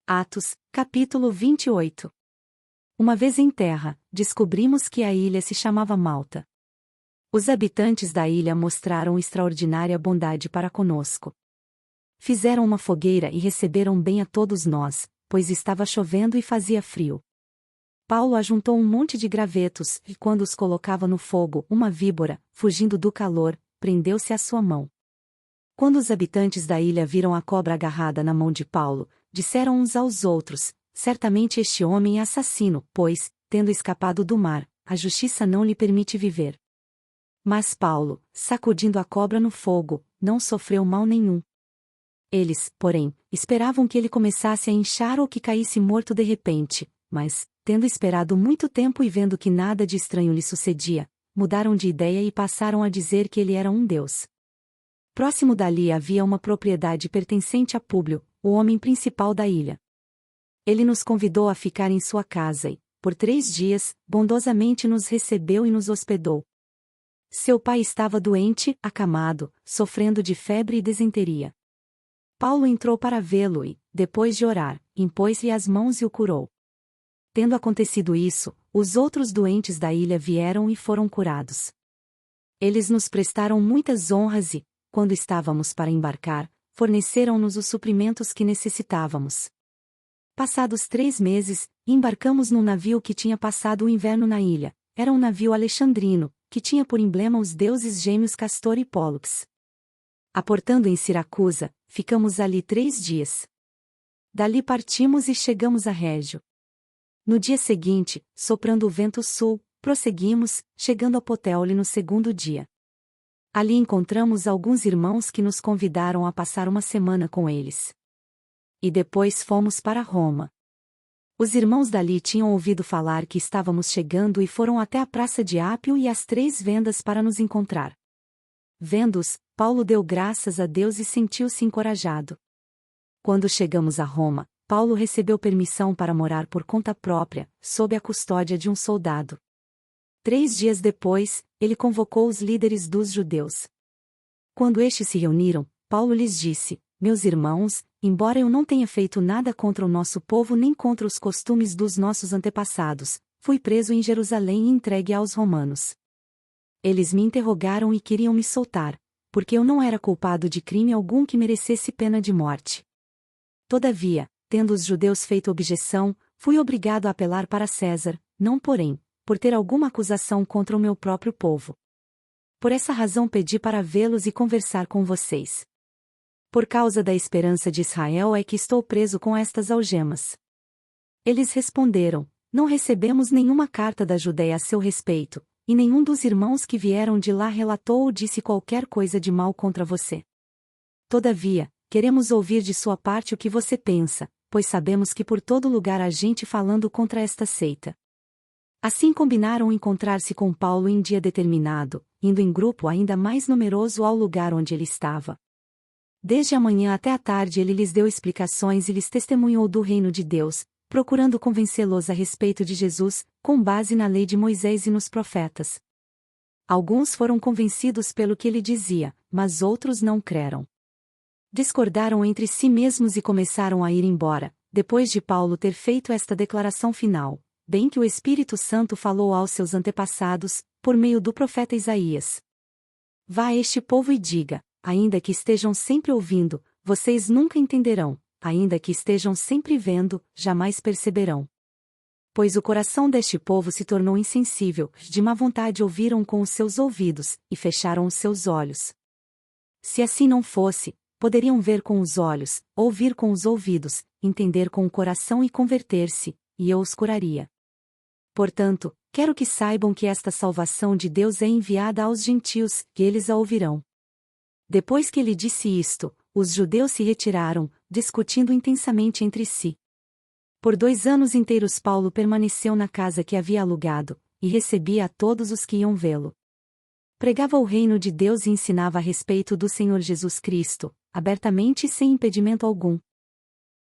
Atos, capítulo 28. Uma vez em terra, descobrimos que a ilha se chamava Malta. Os habitantes da ilha mostraram extraordinária bondade para conosco. Fizeram uma fogueira e receberam bem a todos nós, pois estava chovendo e fazia frio. Paulo ajuntou um monte de gravetos e, quando os colocava no fogo, uma víbora, fugindo do calor, prendeu-se à sua mão. Quando os habitantes da ilha viram a cobra agarrada na mão de Paulo, disseram uns aos outros: certamente este homem é assassino, pois, tendo escapado do mar, a justiça não lhe permite viver. Mas Paulo, sacudindo a cobra no fogo, não sofreu mal nenhum. Eles, porém, esperavam que ele começasse a inchar ou que caísse morto de repente, mas, tendo esperado muito tempo e vendo que nada de estranho lhe sucedia, mudaram de ideia e passaram a dizer que ele era um deus. Próximo dali havia uma propriedade pertencente a Públio, o homem principal da ilha. Ele nos convidou a ficar em sua casa e, por 3 dias, bondosamente nos recebeu e nos hospedou. Seu pai estava doente, acamado, sofrendo de febre e desenteria. Paulo entrou para vê-lo e, depois de orar, impôs-lhe as mãos e o curou. Tendo acontecido isso, os outros doentes da ilha vieram e foram curados. Eles nos prestaram muitas honras e, quando estávamos para embarcar, forneceram-nos os suprimentos que necessitávamos. Passados 3 meses, embarcamos num navio que tinha passado o inverno na ilha. Era um navio alexandrino, que tinha por emblema os deuses gêmeos Castor e Pólux. Aportando em Siracusa, ficamos ali 3 dias. Dali partimos e chegamos a Régio. No dia seguinte, soprando o vento sul, prosseguimos, chegando a Puteoli no 2º dia. Ali encontramos alguns irmãos que nos convidaram a passar uma semana com eles. E depois fomos para Roma. Os irmãos dali tinham ouvido falar que estávamos chegando e foram até a praça de Ápio e às 3 vendas para nos encontrar. Vendo-os, Paulo deu graças a Deus e sentiu-se encorajado. Quando chegamos a Roma, Paulo recebeu permissão para morar por conta própria, sob a custódia de um soldado. 3 dias depois, ele convocou os líderes dos judeus. Quando estes se reuniram, Paulo lhes disse: meus irmãos, embora eu não tenha feito nada contra o nosso povo nem contra os costumes dos nossos antepassados, fui preso em Jerusalém e entregue aos romanos. Eles me interrogaram e queriam me soltar, porque eu não era culpado de crime algum que merecesse pena de morte. Todavia, tendo os judeus feito objeção, fui obrigado a apelar para César, não porém, por ter alguma acusação contra o meu próprio povo. Por essa razão pedi para vê-los e conversar com vocês. Por causa da esperança de Israel é que estou preso com estas algemas. Eles responderam: não recebemos nenhuma carta da Judéia a seu respeito, e nenhum dos irmãos que vieram de lá relatou ou disse qualquer coisa de mal contra você. Todavia, queremos ouvir de sua parte o que você pensa, pois sabemos que por todo lugar há gente falando contra esta seita. Assim combinaram encontrar-se com Paulo em dia determinado, indo em grupo ainda mais numeroso ao lugar onde ele estava. Desde a manhã até a tarde ele lhes deu explicações e lhes testemunhou do reino de Deus, procurando convencê-los a respeito de Jesus, com base na lei de Moisés e nos profetas. Alguns foram convencidos pelo que ele dizia, mas outros não creram. Discordaram entre si mesmos e começaram a ir embora, depois de Paulo ter feito esta declaração final: bem que o Espírito Santo falou aos seus antepassados, por meio do profeta Isaías. Vá a este povo e diga: ainda que estejam sempre ouvindo, vocês nunca entenderão, ainda que estejam sempre vendo, jamais perceberão. Pois o coração deste povo se tornou insensível, de má vontade ouviram com os seus ouvidos, e fecharam os seus olhos. Se assim não fosse, poderiam ver com os olhos, ouvir com os ouvidos, entender com o coração e converter-se, e eu os curaria. Portanto, quero que saibam que esta salvação de Deus é enviada aos gentios, que eles a ouvirão. Depois que ele disse isto, os judeus se retiraram, discutindo intensamente entre si. Por 2 anos inteiros Paulo permaneceu na casa que havia alugado, e recebia a todos os que iam vê-lo. Pregava o reino de Deus e ensinava a respeito do Senhor Jesus Cristo, abertamente e sem impedimento algum.